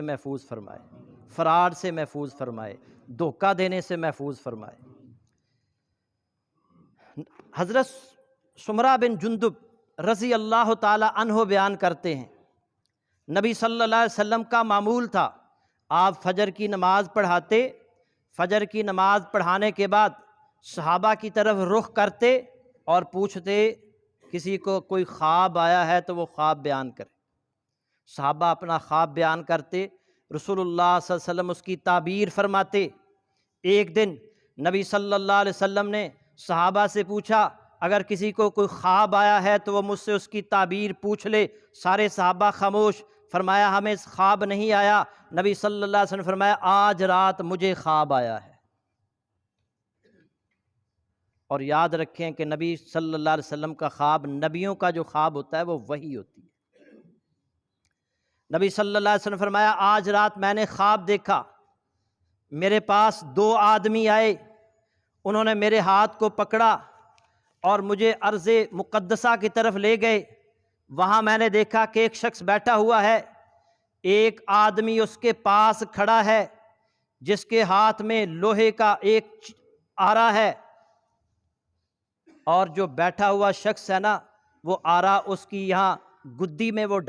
محفوظ فرمائے، فراڈ سے محفوظ فرمائے، دھوکہ دینے سے محفوظ فرمائے۔ حضرت سمرہ بن جندب رضی اللہ تعالی عنہ بیان کرتے ہیں، نبی صلی اللہ علیہ وسلم کا معمول تھا، آپ فجر کی نماز پڑھاتے، فجر کی نماز پڑھانے کے بعد صحابہ کی طرف رخ کرتے اور پوچھتے کسی کو کوئی خواب آیا ہے تو وہ خواب بیان کرے۔ صحابہ اپنا خواب بیان کرتے، رسول اللہ صلی اللہ علیہ وسلم اس کی تعبیر فرماتے۔ ایک دن نبی صلی اللہ علیہ وسلم نے صحابہ سے پوچھا اگر کسی کو کوئی خواب آیا ہے تو وہ مجھ سے اس کی تعبیر پوچھ لے۔ سارے صحابہ خاموش۔ فرمایا ہمیں خواب نہیں آیا۔ نبی صلی اللہ علیہ وسلم فرمایا آج رات مجھے خواب آیا ہے۔ اور یاد رکھیں کہ نبی صلی اللہ علیہ وسلم کا خواب، نبیوں کا جو خواب ہوتا ہے وہ وحی ہوتی ہے۔ نبی صلی اللہ علیہ وسلم فرمایا آج رات میں نے خواب دیکھا، میرے پاس دو آدمی آئے، انہوں نے میرے ہاتھ کو پکڑا اور مجھے ارض مقدسہ کی طرف لے گئے۔ وہاں میں نے دیکھا کہ ایک شخص بیٹھا ہوا ہے، ایک آدمی اس کے پاس کھڑا ہے جس کے ہاتھ میں لوہے کا ایک آرا ہے، اور جو بیٹھا ہوا شخص ہے نا وہ آرا اس کی یہاں گدی میں وہ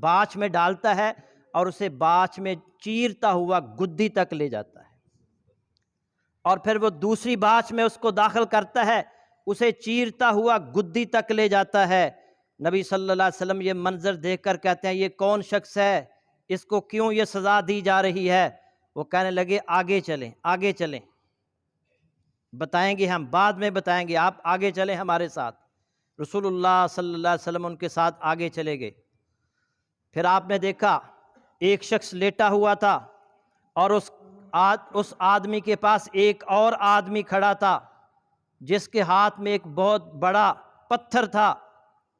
باچھ میں ڈالتا ہے اور اسے باچھ میں چیرتا ہوا گدی تک لے جاتا ہے، اور پھر وہ دوسری باچھ میں اس کو داخل کرتا ہے، اسے چیرتا ہوا گدی تک لے جاتا ہے۔ نبی صلی اللہ علیہ وسلم یہ منظر دیکھ کر کہتے ہیں یہ کون شخص ہے، اس کو کیوں یہ سزا دی جا رہی ہے؟ وہ کہنے لگے آگے چلیں، آگے چلیں، بتائیں گے، ہم بعد میں بتائیں گے، آپ آگے چلیں ہمارے ساتھ۔ رسول اللہ صلی اللہ علیہ وسلم ان کے ساتھ آگے چلے گئے۔ پھر آپ نے دیکھا ایک شخص لیٹا ہوا تھا اور اس آدمی کے پاس ایک اور آدمی کھڑا تھا جس کے ہاتھ میں ایک بہت بڑا پتھر تھا،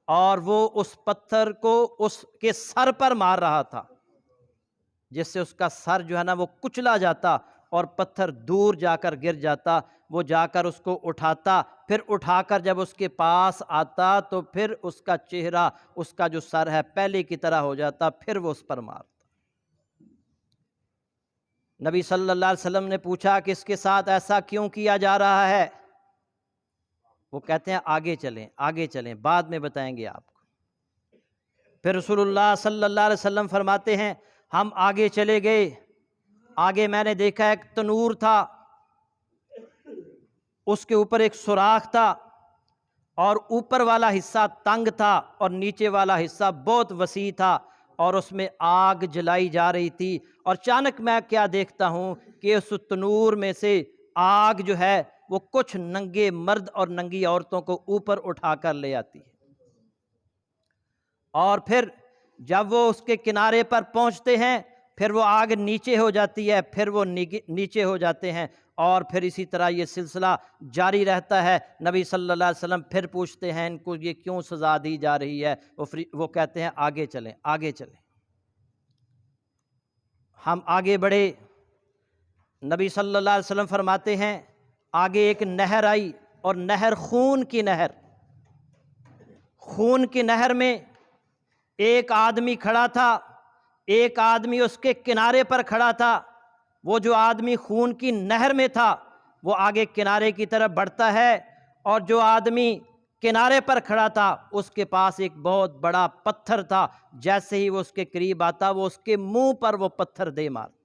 اور وہ اس پتھر کو اس کے سر پر مار رہا تھا، جس سے اس کا سر جو ہے نا وہ کچلا جاتا اور پتھر دور جا کر گر جاتا۔ وہ جا کر اس کو اٹھاتا، پھر اٹھا کر جب اس کے پاس آتا تو پھر اس کا چہرہ، اس کا جو سر ہے پہلے کی طرح ہو جاتا، پھر وہ اس پر مارتا۔ نبی صلی اللہ علیہ وسلم نے پوچھا کہ اس کے ساتھ ایسا کیوں کیا جا رہا ہے؟ وہ کہتے ہیں آگے چلیں، آگے چلیں، بعد میں بتائیں گے آپ کو۔ پھر رسول اللہ صلی اللہ علیہ وسلم فرماتے ہیں ہم آگے چلے گئے، آگے میں نے دیکھا ایک تنور تھا، اس کے اوپر ایک سوراخ تھا، اور اوپر والا حصہ تنگ تھا اور نیچے والا حصہ بہت وسیع تھا، اور اس میں آگ جلائی جا رہی تھی۔ اور اچانک میں کیا دیکھتا ہوں کہ اس تنور میں سے آگ جو ہے وہ کچھ ننگے مرد اور ننگی عورتوں کو اوپر اٹھا کر لے آتی ہے، اور پھر جب وہ اس کے کنارے پر پہنچتے ہیں پھر وہ آگ نیچے ہو جاتی ہے، پھر وہ نیچے ہو جاتے ہیں، اور پھر اسی طرح یہ سلسلہ جاری رہتا ہے۔ نبی صلی اللہ علیہ وسلم پھر پوچھتے ہیں ان کو یہ کیوں سزا دی جا رہی ہے؟ وہ کہتے ہیں آگے چلیں، آگے چلیں۔ ہم آگے بڑھے، نبی صلی اللہ علیہ وسلم فرماتے ہیں آگے ایک نہر آئی، اور نہر خون کی نہر، خون کی نہر میں ایک آدمی کھڑا تھا، ایک آدمی اس کے کنارے پر کھڑا تھا۔ وہ جو آدمی خون کی نہر میں تھا وہ آگے کنارے کی طرف بڑھتا ہے، اور جو آدمی کنارے پر کھڑا تھا اس کے پاس ایک بہت بڑا پتھر تھا، جیسے ہی وہ اس کے قریب آتا وہ اس کے منہ پر وہ پتھر دے مارتا،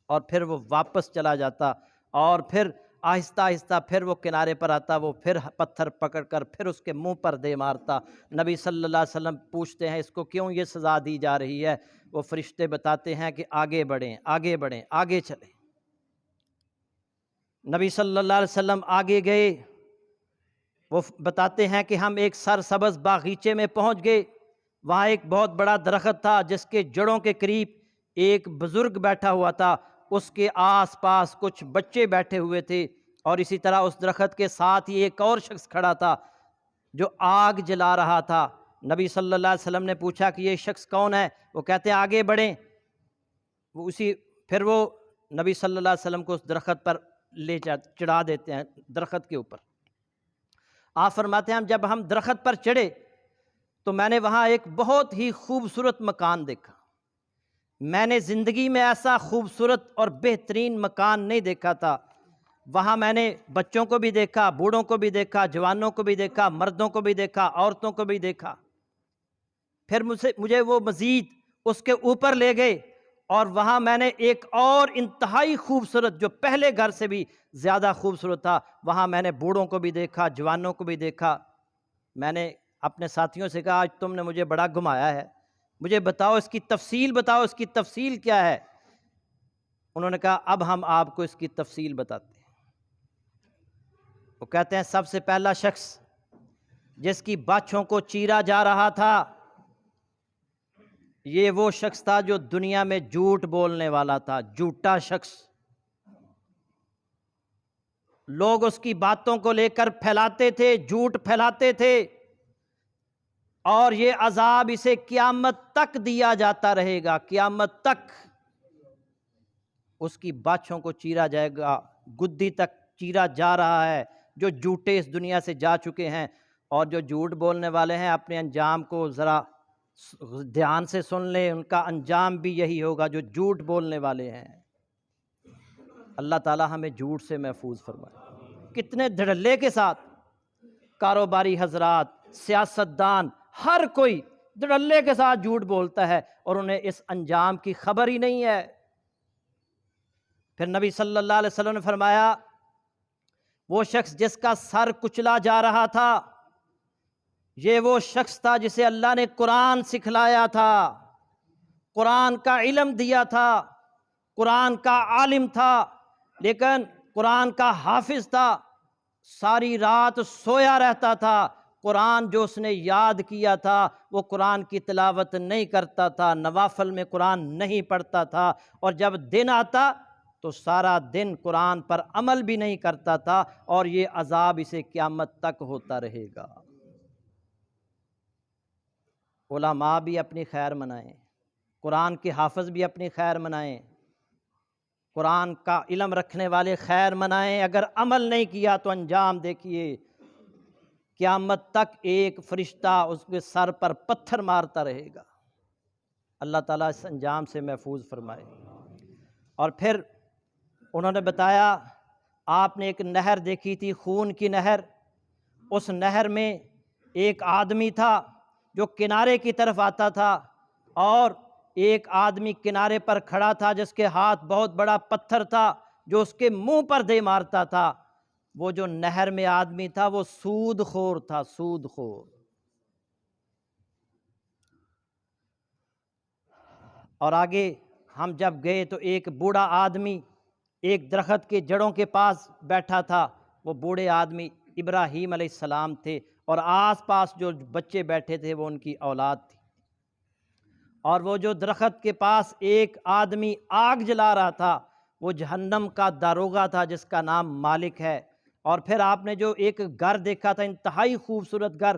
اور پھر وہ واپس چلا جاتا، اور پھر آہستہ آہستہ پھر وہ کنارے پر آتا، وہ پھر پتھر پکڑ کر پھر اس کے منہ پر دے مارتا۔ نبی صلی اللہ علیہ وسلم پوچھتے ہیں اس کو کیوں یہ سزا دی جا رہی ہے؟ وہ فرشتے بتاتے ہیں کہ آگے بڑھیں، آگے بڑھیں، آگے چلیں۔ نبی صلی اللہ علیہ وسلم آگے گئے، وہ بتاتے ہیں کہ ہم ایک سرسبز باغیچے میں پہنچ گئے، وہاں ایک بہت بڑا درخت تھا جس کے جڑوں کے قریب ایک بزرگ بیٹھا ہوا تھا، اس کے آس پاس کچھ بچے بیٹھے ہوئے تھے، اور اسی طرح اس درخت کے ساتھ ہی ایک اور شخص کھڑا تھا جو آگ جلا رہا تھا۔ نبی صلی اللہ علیہ وسلم نے پوچھا کہ یہ شخص کون ہے؟ وہ کہتے ہیں آگے بڑھیں۔ پھر وہ نبی صلی اللہ علیہ وسلم کو اس درخت پر چڑھا دیتے ہیں، درخت کے اوپر۔ آپ فرماتے ہیں جب ہم درخت پر چڑھے تو میں نے وہاں ایک بہت ہی خوبصورت مکان دیکھا، میں نے زندگی میں ایسا خوبصورت اور بہترین مکان نہیں دیکھا تھا۔ وہاں میں نے بچوں کو بھی دیکھا، بوڑھوں کو بھی دیکھا، جوانوں کو بھی دیکھا، مردوں کو بھی دیکھا، عورتوں کو بھی دیکھا۔ پھر مجھے وہ مزید اس کے اوپر لے گئے، اور وہاں میں نے ایک اور انتہائی خوبصورت، جو پہلے گھر سے بھی زیادہ خوبصورت تھا، وہاں میں نے بوڑھوں کو بھی دیکھا، جوانوں کو بھی دیکھا۔ میں نے اپنے ساتھیوں سے کہا آج تم نے مجھے بڑا گھمایا ہے، مجھے بتاؤ اس کی تفصیل، بتاؤ اس کی تفصیل کیا ہے۔ انہوں نے کہا اب ہم آپ کو اس کی تفصیل بتاتے ہیں۔ وہ کہتے ہیں سب سے پہلا شخص جس کی باچھوں کو چیرا جا رہا تھا، یہ وہ شخص تھا جو دنیا میں جھوٹ بولنے والا تھا، جھوٹا شخص۔ لوگ اس کی باتوں کو لے کر پھیلاتے تھے، جھوٹ پھیلاتے تھے، اور یہ عذاب اسے قیامت تک دیا جاتا رہے گا، قیامت تک اس کی باچھوں کو چیرا جائے گا، گدی تک چیرا جا رہا ہے۔ جو جھوٹے اس دنیا سے جا چکے ہیں اور جو جھوٹ بولنے والے ہیں، اپنے انجام کو ذرا دھیان سے سن لیں، ان کا انجام بھی یہی ہوگا جو جھوٹ بولنے والے ہیں۔ اللہ تعالی ہمیں جھوٹ سے محفوظ فرمائے۔ کتنے دھڑلے کے ساتھ کاروباری حضرات، سیاستدان، ہر کوئی دھڑلے کے ساتھ جھوٹ بولتا ہے، اور انہیں اس انجام کی خبر ہی نہیں ہے۔ پھر نبی صلی اللہ علیہ وسلم نے فرمایا وہ شخص جس کا سر کچلا جا رہا تھا، یہ وہ شخص تھا جسے اللہ نے قرآن سکھلایا تھا، قرآن کا علم دیا تھا، قرآن کا عالم تھا، لیکن قرآن کا حافظ تھا، ساری رات سویا رہتا تھا، قرآن جو اس نے یاد کیا تھا وہ قرآن کی تلاوت نہیں کرتا تھا، نوافل میں قرآن نہیں پڑھتا تھا، اور جب دن آتا تو سارا دن قرآن پر عمل بھی نہیں کرتا تھا، اور یہ عذاب اسے قیامت تک ہوتا رہے گا۔ علماء بھی اپنی خیر منائیں، قرآن کے حافظ بھی اپنی خیر منائیں، قرآن کا علم رکھنے والے خیر منائیں، اگر عمل نہیں کیا تو انجام دیکھیے، قیامت تک ایک فرشتہ اس کے سر پر پتھر مارتا رہے گا۔ اللہ تعالیٰ اس انجام سے محفوظ فرمائے۔ اور پھر انہوں نے بتایا آپ نے ایک نہر دیکھی تھی، خون کی نہر، اس نہر میں ایک آدمی تھا جو کنارے کی طرف آتا تھا، اور ایک آدمی کنارے پر کھڑا تھا جس کے ہاتھ بہت بڑا پتھر تھا جو اس کے منہ پر دے مارتا تھا۔ وہ جو نہر میں آدمی تھا وہ سود خور تھا، سود خور۔ اور آگے ہم جب گئے تو ایک بوڑھا آدمی ایک درخت کے جڑوں کے پاس بیٹھا تھا، وہ بوڑھے آدمی ابراہیم علیہ السلام تھے، اور آس پاس جو بچے بیٹھے تھے وہ ان کی اولاد تھی۔ اور وہ جو درخت کے پاس ایک آدمی آگ جلا رہا تھا وہ جہنم کا داروغہ تھا جس کا نام مالک ہے۔ اور پھر آپ نے جو ایک گھر دیکھا تھا، انتہائی خوبصورت گھر،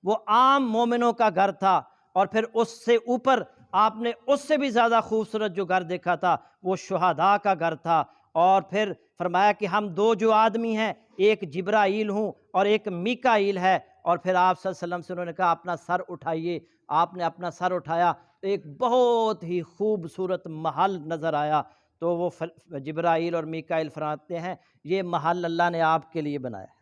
وہ عام مومنوں کا گھر تھا، اور پھر اس سے اوپر آپ نے اس سے بھی زیادہ خوبصورت جو گھر دیکھا تھا وہ شہداء کا گھر تھا۔ اور پھر فرمایا کہ ہم دو جو آدمی ہیں، ایک جبرائیل ہوں اور ایک میکائیل ہے۔ اور پھر آپ صلی اللہ علیہ وسلم سے انہوں نے کہا اپنا سر اٹھائیے، آپ نے اپنا سر اٹھایا تو ایک بہت ہی خوبصورت محل نظر آیا، تو وہ جبرائیل اور میکائیل فرماتے ہیں یہ محل اللہ نے آپ کے لیے بنایا ہے۔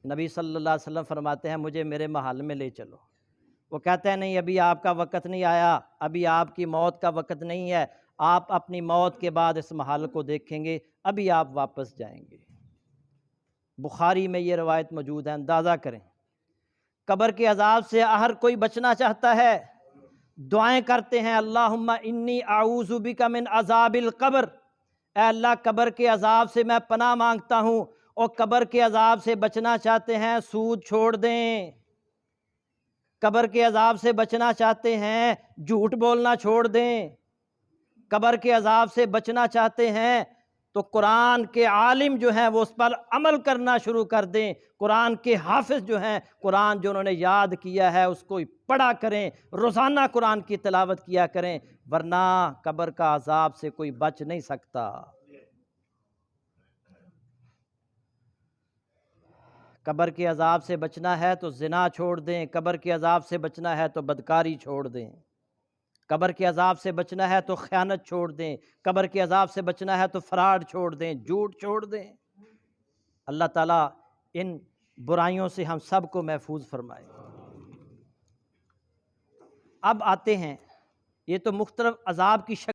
نبی صلی اللہ علیہ وسلم فرماتے ہیں مجھے میرے محل میں لے چلو۔ وہ کہتے ہیں نہیں، ابھی آپ کا وقت نہیں آیا، ابھی آپ کی موت کا وقت نہیں ہے، آپ اپنی موت کے بعد اس محل کو دیکھیں گے، ابھی آپ واپس جائیں گے۔ بخاری میں یہ روایت موجود ہے، اندازہ کریں۔ قبر کے عذاب سے ہر کوئی بچنا چاہتا ہے، دعائیں کرتے ہیں اللہم انی اعوذ بک من عذاب القبر، اے اللہ قبر کے عذاب سے میں پناہ مانگتا ہوں۔ اور قبر کے عذاب سے بچنا چاہتے ہیں سود چھوڑ دیں، قبر کے عذاب سے بچنا چاہتے ہیں جھوٹ بولنا چھوڑ دیں، قبر کے عذاب سے بچنا چاہتے ہیں تو قرآن کے عالم جو ہیں وہ اس پر عمل کرنا شروع کر دیں، قرآن کے حافظ جو ہیں قرآن جو انہوں نے یاد کیا ہے اس کو پڑھا کریں، روزانہ قرآن کی تلاوت کیا کریں، ورنہ قبر کا عذاب سے کوئی بچ نہیں سکتا۔ قبر کے عذاب سے بچنا ہے تو زنا چھوڑ دیں، قبر کے عذاب سے بچنا ہے تو بدکاری چھوڑ دیں، قبر کے عذاب سے بچنا ہے تو خیانت چھوڑ دیں، قبر کے عذاب سے بچنا ہے تو فراڈ چھوڑ دیں، جھوٹ چھوڑ دیں۔ اللہ تعالیٰ ان برائیوں سے ہم سب کو محفوظ فرمائے۔ اب آتے ہیں، یہ تو مختلف عذاب کی شکل